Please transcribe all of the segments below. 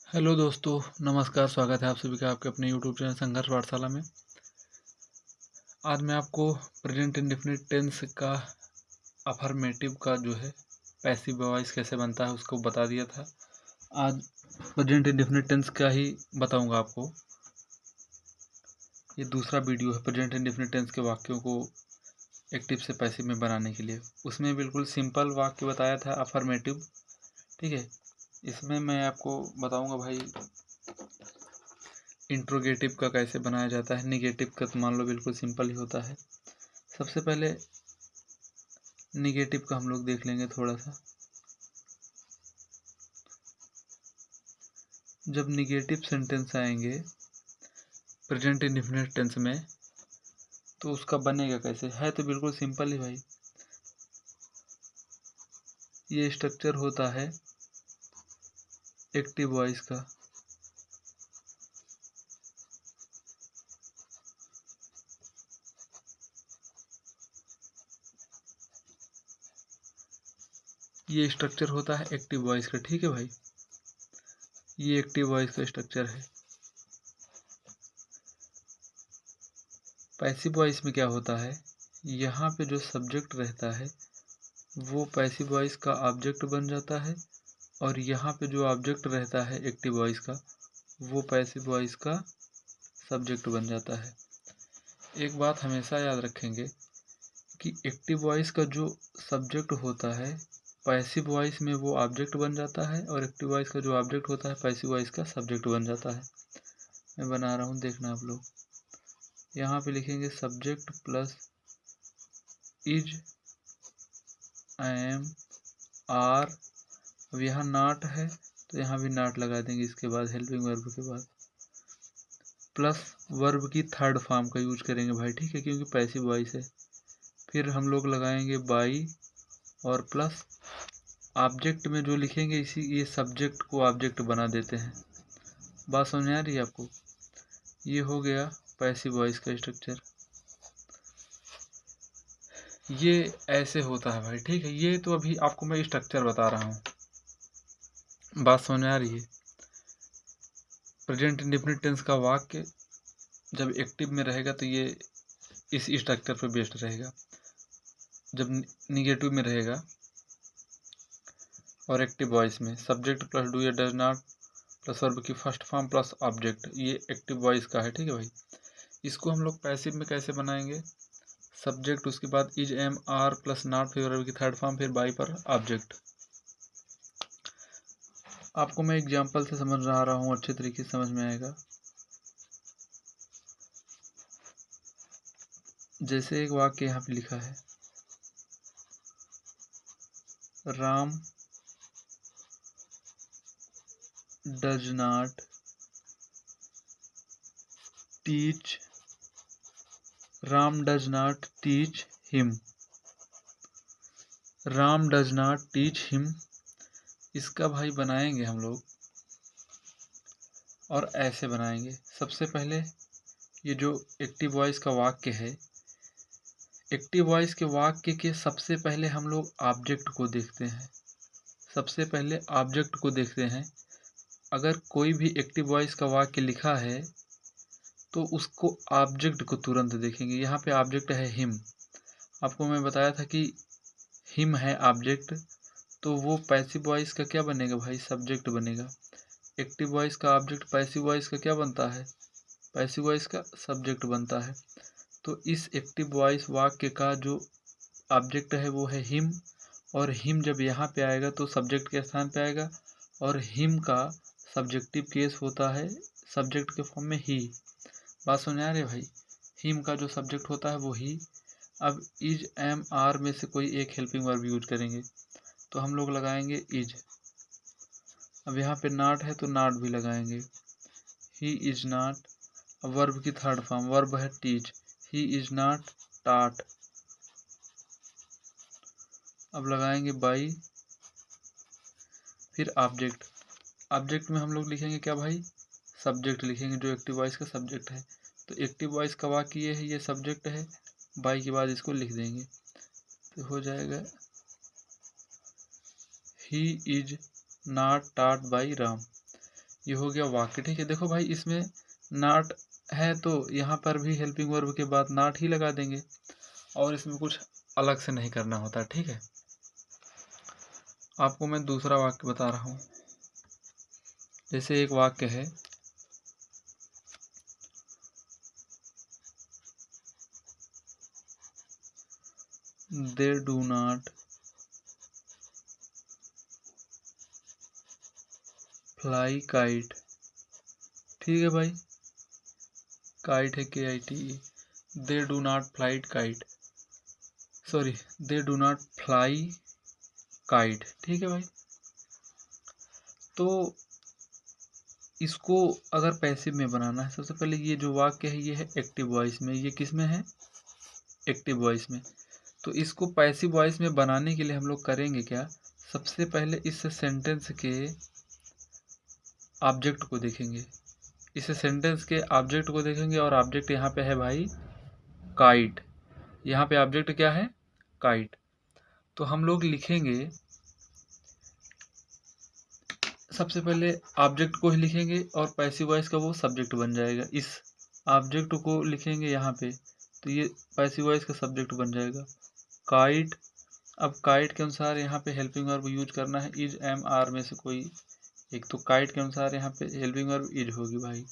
Hello दोस्तों, नमस्कार। स्वागत है आप सभी का आपके अपने यूट्यूब चैनल संघर्ष पाठशाला में। आज मैं आपको प्रेजेंट इंडेफिनिट टेंस का अफर्मेटिव का जो है पैसिव वॉइस कैसे बनता है उसको बता दिया था। आज प्रेजेंट इंडेफिनिट टेंस का ही बताऊंगा आपको। ये दूसरा वीडियो है प्रेजेंट इंडेफिनिट टेंस के वाक्यों को एक्टिव से पैसिव में बनाने के लिए। उसमें बिल्कुल सिंपल वाक्य बताया था अफर्मेटिव, ठीक है। इसमें मैं आपको बताऊंगा भाई इंट्रोगेटिव का कैसे बनाया जाता है। निगेटिव का तो मान लो बिल्कुल सिंपल ही होता है। सबसे पहले निगेटिव का हम लोग देख लेंगे थोड़ा सा। जब निगेटिव सेंटेंस आएंगे प्रेजेंट इंडेफिनिट टेंस में तो उसका बनेगा कैसे, है तो बिल्कुल सिंपल ही भाई। ये स्ट्रक्चर होता है एक्टिव वॉइस का। ये स्ट्रक्चर होता है एक्टिव वॉइस का, ठीक है भाई। ये एक्टिव वॉइस का स्ट्रक्चर है। पैसिव वॉइस में क्या होता है, यहाँ पे जो सब्जेक्ट रहता है वो पैसिव वॉइस का ऑब्जेक्ट बन जाता है, और यहाँ पे जो ऑब्जेक्ट रहता है एक्टिव वॉइस का वो पैसिव वॉइस का सब्जेक्ट बन जाता है। एक बात हमेशा याद रखेंगे कि एक्टिव वॉइस का जो सब्जेक्ट होता है पैसिव वॉइस में वो ऑब्जेक्ट बन जाता है, और एक्टिव वॉइस का जो ऑब्जेक्ट होता है पैसिव वॉइस का सब्जेक्ट बन जाता है। मैं बना रहा हूँ, देखना आप लोग। यहाँ पे लिखेंगे subject plus is, am, are. अब यहाँ नॉट है तो यहाँ भी नॉट लगा देंगे इसके बाद, हेल्पिंग वर्ब के बाद। प्लस वर्ब की थर्ड फॉर्म का यूज करेंगे भाई, ठीक है, क्योंकि पैसिव वॉइस है। फिर हम लोग लगाएंगे बाई, और प्लस ऑब्जेक्ट में जो लिखेंगे इसी ये सब्जेक्ट को ऑब्जेक्ट बना देते हैं। बात समझ आ रही है आपको। ये हो गया पैसिव वॉइस का स्ट्रक्चर। ये ऐसे होता है भाई, ठीक है। ये तो अभी आपको मैं स्ट्रक्चर बता रहा हूँ, बात समझ आ रही है। प्रेजेंट इंडेफिनिट टेंस का वाक्य जब एक्टिव में रहेगा तो ये इस स्ट्रक्चर पर बेस्ड रहेगा। जब निगेटिव में रहेगा और एक्टिव वॉइस में सब्जेक्ट प्लस डू या डज नॉट प्लस वर्ब की फर्स्ट फॉर्म प्लस ऑब्जेक्ट, ये एक्टिव वॉइस का है, ठीक है भाई। इसको हम लोग पैसिव में कैसे बनाएंगे, सब्जेक्ट उसके बाद is, am, are plus not, फिर वर्ब की थर्ड फॉर्म, फिर बाई पर ऑब्जेक्ट। आपको मैं एग्जांपल से समझ रहा हूँ, अच्छे तरीके से समझ में आएगा। जैसे एक वाक्य यहाँ पे लिखा है, Ram does not teach, Ram does not teach him. Ram does not teach him, इसका भाई बनाएंगे हम लोग, और ऐसे बनाएंगे। सबसे पहले ये जो एक्टिव वॉइस का वाक्य है, एक्टिव वॉइस के वाक्य के सबसे पहले हम लोग ऑब्जेक्ट को देखते हैं। सबसे पहले ऑब्जेक्ट को देखते हैं। अगर कोई भी एक्टिव वॉइस का वाक्य लिखा है तो उसको ऑब्जेक्ट को तुरंत देखेंगे। यहाँ पे ऑब्जेक्ट है हिम। आपको मैं बताया था कि हिम है ऑब्जेक्ट, तो वो पैसिव वॉइस का क्या बनेगा भाई, सब्जेक्ट बनेगा। एक्टिव वॉइस का ऑब्जेक्ट पैसिव वॉइस का क्या बनता है, पैसिव वॉइस का सब्जेक्ट बनता है। तो इस एक्टिव वॉइस वाक्य का जो ऑब्जेक्ट है वो है हिम, और हिम जब यहाँ पे आएगा तो सब्जेक्ट के स्थान पे आएगा, और हिम का सब्जेक्टिव केस होता है सब्जेक्ट के फॉर्म में ही। बात समझ आ रही है भाई। हिम का जो सब्जेक्ट होता है वो ही। अब इज, एम, आर में से कोई एक हेल्पिंग वर्ब यूज करेंगे तो हम लोग लगाएंगे इज। अब यहाँ पे नॉट है तो नॉट भी लगाएंगे। ही इज नॉट, वर्ब की थर्ड फॉर्म, वर्ब है teach, he is not taught. अब लगाएंगे बाई, फिर ऑब्जेक्ट। ऑब्जेक्ट में हम लोग लिखेंगे क्या भाई, सब्जेक्ट लिखेंगे, जो एक्टिव वॉइस का सब्जेक्ट है। तो एक्टिव वॉइस का वाक्य ये है, ये सब्जेक्ट है, बाई के बाद इसको लिख देंगे तो हो जाएगा he is not taught by Ram. ये हो गया वाक्य, ठीक है। देखो भाई इसमें नॉट है तो यहाँ पर भी हेल्पिंग वर्ब के बाद नॉट ही लगा देंगे और इसमें कुछ अलग से नहीं करना होता, ठीक है। आपको मैं दूसरा वाक्य बता रहा हूँ। जैसे एक वाक्य है, they do not fly kite, ठीक है भाई, काइट है KITE, they do not flight kite, sorry they do not fly kite, ठीक है भाई। तो इसको अगर पैसिव में बनाना है, सबसे पहले ये जो वाक्य है ये है एक्टिव वॉइस में, ये किस में है, एक्टिव वॉइस में। तो इसको पैसिव वॉइस में बनाने के लिए हम लोग करेंगे क्या, सबसे पहले इस सेंटेंस के ऑब्जेक्ट को देखेंगे, इस सेंटेंस के ऑब्जेक्ट को देखेंगे और ऑब्जेक्ट यहाँ पे है भाई काइट, यहाँ पे ऑब्जेक्ट क्या है, काइट। तो हम लोग लिखेंगे सबसे पहले ऑब्जेक्ट को ही लिखेंगे और पैसिव वॉइस का वो सब्जेक्ट बन जाएगा, इस ऑब्जेक्ट को लिखेंगे यहाँ पे तो ये पैसिव वॉइस का सब्जेक्ट बन जाएगा काइट। अब काइट के अनुसार यहाँ पे हेल्पिंग वर्ब यूज करना है, इज एम आर में से कोई एक, तो काइट के अनुसार यहाँ पे हेल्पिंग वर्ब इज होगी भाई,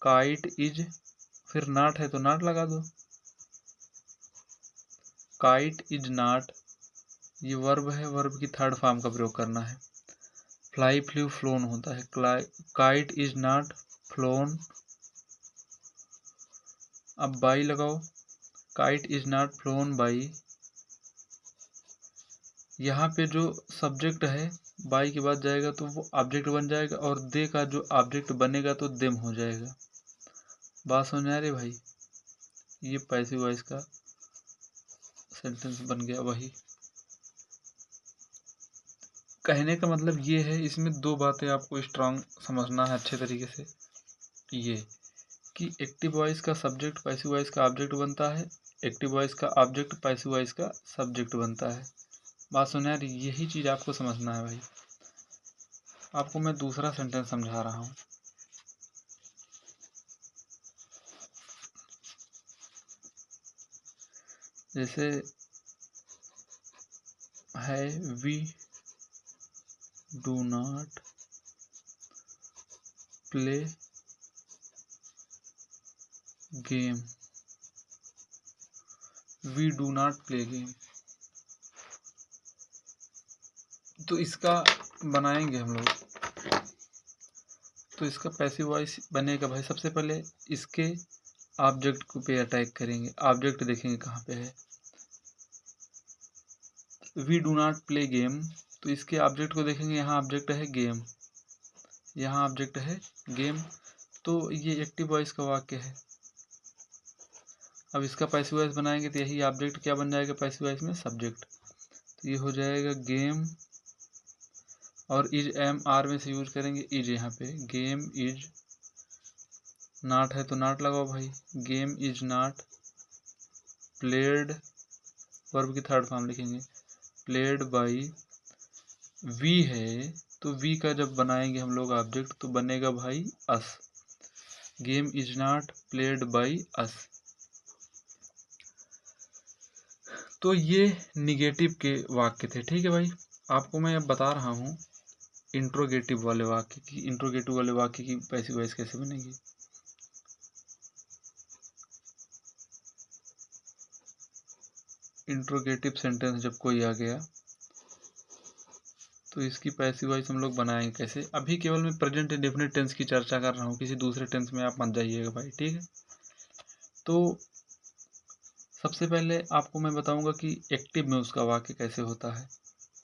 काइट इज, फिर नॉट है तो नॉट लगा दो, काइट इज नॉट, ये वर्ब है, वर्ब की थर्ड फॉर्म का प्रयोग करना है, फ्लाई फ्लू फ्लोन होता है, काइट इज नॉट फ्लोन। अब बाई लगाओ, kite is not phloem by, यहाँ पे जो सब्जेक्ट है बाई के बाद जाएगा तो वो ऑब्जेक्ट बन जाएगा और दे का जो ऑब्जेक्ट बनेगा तो देम हो जाएगा। बात समझ आ रही भाई, ये पैसिव वॉइस का सेंटेंस बन गया। वही कहने का मतलब ये है, इसमें दो बातें आपको स्ट्रांग समझना है अच्छे तरीके से, ये कि एक्टिव वॉइस का सब्जेक्ट पैसिव वॉइस का ऑब्जेक्ट बनता है, एक्टिव वॉइस का ऑब्जेक्ट पैसिव वॉइस का सब्जेक्ट बनता है। बात सुन यार, यही चीज़ आपको समझना है भाई। आपको मैं दूसरा सेंटेंस समझा रहा हूँ। जैसे है we do not play game, we do not play game, तो इसका बनाएंगे हम लोग, तो इसका पैसिव वॉइस बनेगा भाई। सबसे पहले इसके ऑब्जेक्ट को पे अटैक करेंगे, ऑब्जेक्ट देखेंगे कहाँ पे है, we do not play game, तो इसके ऑब्जेक्ट को देखेंगे, यहाँ ऑब्जेक्ट है गेम, यहाँ ऑब्जेक्ट है गेम, तो ये एक्टिव वॉइस का वाक्य है। अब इसका पैसिव वॉइस बनाएंगे तो यही ऑब्जेक्ट क्या बन जाएगा पैसिव वॉइस में, सब्जेक्ट, तो ये हो जाएगा गेम, और इज एम आर में से यूज करेंगे इज, यहाँ पे गेम इज, नॉट है तो नॉट लगाओ भाई, game is not played, verb की थर्ड फॉर्म लिखेंगे, प्लेड बाई, वी है तो वी का जब बनाएंगे हम लोग ऑब्जेक्ट तो बनेगा by us, game is not played by us. तो ये निगेटिव के वाक्य थे, ठीक है भाई। आपको मैं अब बता रहा हूँ इंट्रोगेटिव वाले वाक्य की, इंट्रोगेटिव वाले वाक्य की पैसिव वॉइस कैसे बनेगी। इंट्रोगेटिव सेंटेंस जब कोई आ गया तो इसकी पैसिव वॉइस हम लोग बनाएंगे कैसे। अभी केवल मैं प्रेजेंट इंडेफिनिट टेंस की चर्चा कर रहा हूँ, किसी दूसरे टेंस में आप मत जाइएगा भाई, ठीक है। तो सबसे पहले आपको मैं बताऊंगा कि एक्टिव में उसका वाक्य कैसे होता है।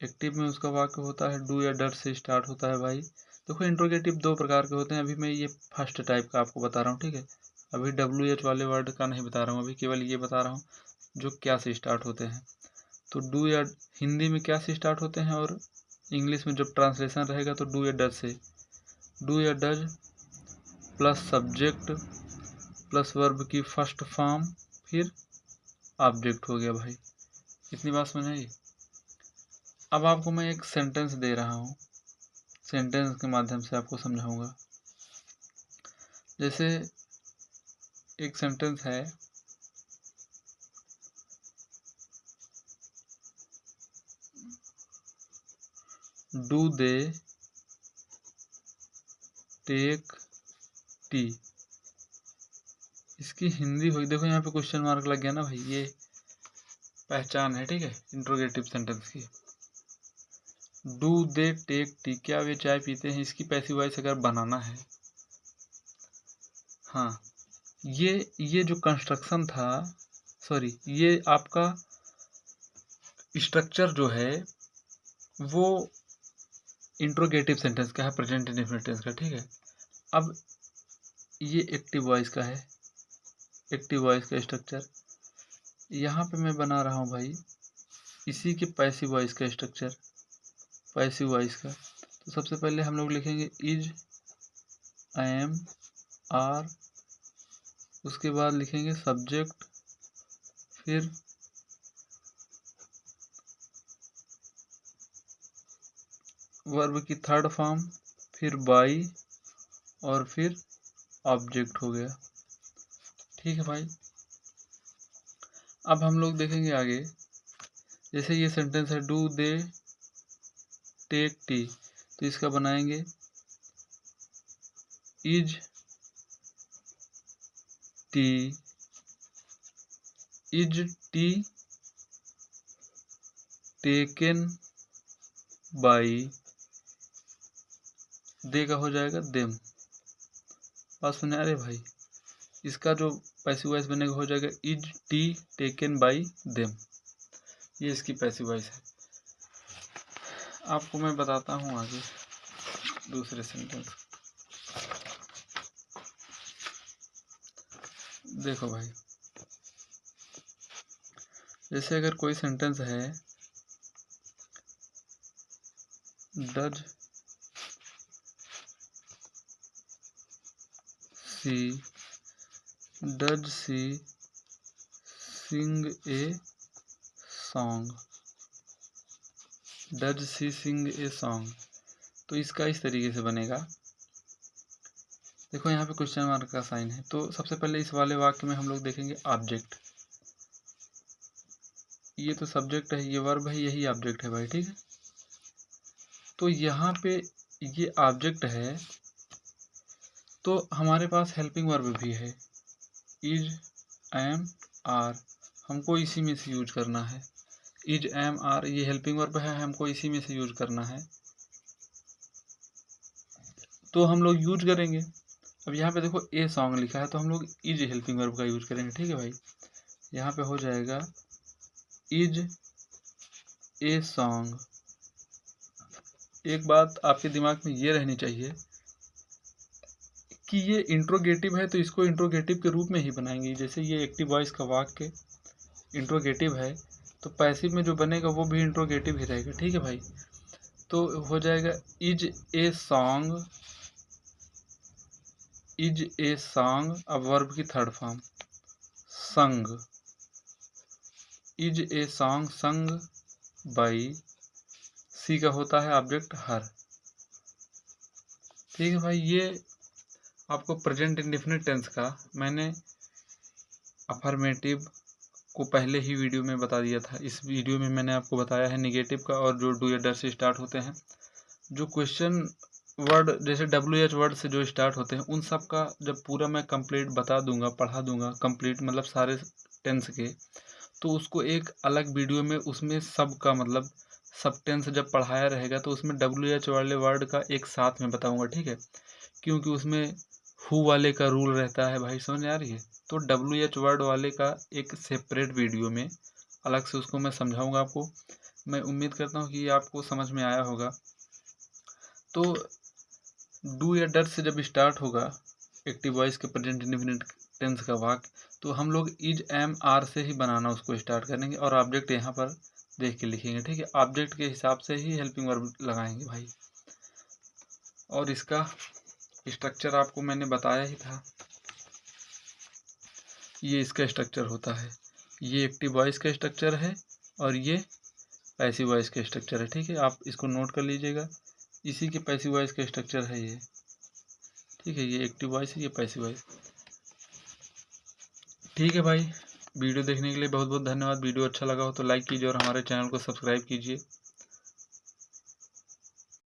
एक्टिव में उसका वाक्य होता है डू या डर से स्टार्ट होता है भाई। देखो इंट्रोगेटिव दो प्रकार के होते हैं, अभी मैं ये फर्स्ट टाइप का आपको बता रहा हूँ, ठीक है। अभी WH वाले वर्ड का नहीं बता रहा हूँ, अभी केवल ये बता रहा हूँ जो क्या से स्टार्ट होते हैं। तो डू या हिंदी में क्या से स्टार्ट होते हैं और इंग्लिश में जब ट्रांसलेशन रहेगा तो डू या डज से, डू या does plus subject plus verb की फर्स्ट फॉर्म फिर ऑब्जेक्ट हो गया भाई। इतनी बात समझ आई। अब आपको मैं एक सेंटेंस दे रहा हूँ, सेंटेंस के माध्यम से आपको समझाऊंगा। जैसे एक सेंटेंस है, डू दे टेक टी। इसकी हिंदी हुई, देखो यहाँ पे क्वेश्चन मार्क लग गया ना भाई, ये पहचान है, ठीक है, इंट्रोगेटिव सेंटेंस की। डू दे टेक टी, क्या वे चाय पीते हैं, इसकी पैसिव वॉइस अगर बनाना है, हाँ, ये जो कंस्ट्रक्शन था, सॉरी, ये आपका स्ट्रक्चर जो है वो इंट्रोगेटिव सेंटेंस का है, प्रेजेंट इंडेफिनिट टेंस का, ठीक है। अब ये एक्टिव वॉइस का है, एक्टिव वॉइस का स्ट्रक्चर। यहाँ पे मैं बना रहा हूँ भाई इसी के पैसिव वॉइस का स्ट्रक्चर, पैसिव वॉइस का। तो सबसे पहले हम लोग लिखेंगे इज, एम, आर, उसके बाद लिखेंगे सब्जेक्ट, फिर वर्ब की थर्ड फॉर्म, फिर बाई, और फिर ऑब्जेक्ट हो गया, ठीक है भाई। अब हम लोग देखेंगे आगे, जैसे ये सेंटेंस है डू दे टेक टी, तो इसका बनाएंगे is T, is T taken by, दे का हो जाएगा देम। बात सुने, अरे भाई इसका जो पैसिव वॉइस बनेगा हो जाएगा is T taken by them, ये इसकी पैसिव वॉइस है। आपको मैं बताता हूँ आगे दूसरे सेंटेंस। देखो भाई, जैसे अगर कोई सेंटेंस है does she sing a song, does she sing a song, तो इसका इस तरीके से बनेगा। देखो यहाँ पे क्वेश्चन मार्क का साइन है, तो सबसे पहले इस वाले वाक्य में हम लोग देखेंगे ऑब्जेक्ट, ये तो सब्जेक्ट है, ये वर्ब है, यही ऑब्जेक्ट है भाई, ठीक है। तो यहाँ पे ये ऑब्जेक्ट है, तो हमारे पास हेल्पिंग वर्ब भी है, इज, एम, आर, हमको इसी में से यूज करना है। इज, एम, आर, ये हेल्पिंग वर्ब है, हमको इसी में से यूज करना है, तो हम लोग यूज करेंगे। अब यहाँ पे देखो ए सॉन्ग लिखा है, तो हम लोग इज हेल्पिंग वर्ब का यूज करेंगे, ठीक है भाई। यहाँ पे हो जाएगा इज ए सॉन्ग। एक बात आपके दिमाग में ये रहनी चाहिए कि ये इंट्रोगेटिव है, तो इसको इंट्रोगेटिव के रूप में ही बनाएंगे। जैसे ये एक्टिव वॉइस का वाक्य इंट्रोगेटिव है, तो पैसिव में जो बनेगा वो भी इंट्रोगेटिव ही रहेगा, ठीक है भाई। तो हो जाएगा is a song, is a song, अब वर्ब की third form sung, is a song sung by, सी का होता है ऑब्जेक्ट हर, ठीक है भाई। ये आपको प्रेजेंट इंडेफिनिट टेंस का मैंने अफर्मेटिव को पहले ही वीडियो में बता दिया था। इस वीडियो में मैंने आपको बताया है निगेटिव का, और जो डू या डर से स्टार्ट होते हैं, जो क्वेश्चन वर्ड जैसे WH वर्ड से जो स्टार्ट होते हैं, उन सब का जब पूरा मैं कंप्लीट बता दूंगा, पढ़ा दूंगा कंप्लीट, मतलब सारे टेंस के, तो उसको एक अलग वीडियो में उसमें सब का मतलब सब टेंस जब पढ़ाया रहेगा, तो उसमें WH वाले वर्ड का एक साथ में बताऊंगा, ठीक है। क्योंकि उसमें हु वाले का रूल रहता है भाई, समझ आ रही है। तो WH वर्ड वाले का एक सेपरेट वीडियो में अलग से उसको मैं समझाऊंगा आपको। मैं उम्मीद करता हूँ कि ये आपको समझ में आया होगा। तो डू या डर से जब स्टार्ट होगा एक्टिव वॉइस के प्रेजेंट इंडेफिनिट टेंस का वाक्य, तो हम लोग इज, एम, आर से ही बनाना उसको स्टार्ट करेंगे, और ऑब्जेक्ट यहाँ पर देख के लिखेंगे, ठीक है। ऑब्जेक्ट के हिसाब से ही हेल्पिंग वर्ब लगाएंगे भाई। और इसका स्ट्रक्चर आपको मैंने बताया ही था, ये इसका स्ट्रक्चर होता है, ये एक्टिव वॉइस का स्ट्रक्चर है और ये पैसिव वॉइस का स्ट्रक्चर है, ठीक है। आप इसको नोट कर लीजिएगा, इसी के पैसिव वॉइस का स्ट्रक्चर है ये। ठीक है, ये एक्टिव वॉइस है, ये पैसिव वॉइस। ठीक है भाई, वीडियो देखने के लिए बहुत बहुत धन्यवाद। वीडियो अच्छा लगा हो तो लाइक कीजिए और हमारे चैनल को सब्सक्राइब कीजिए।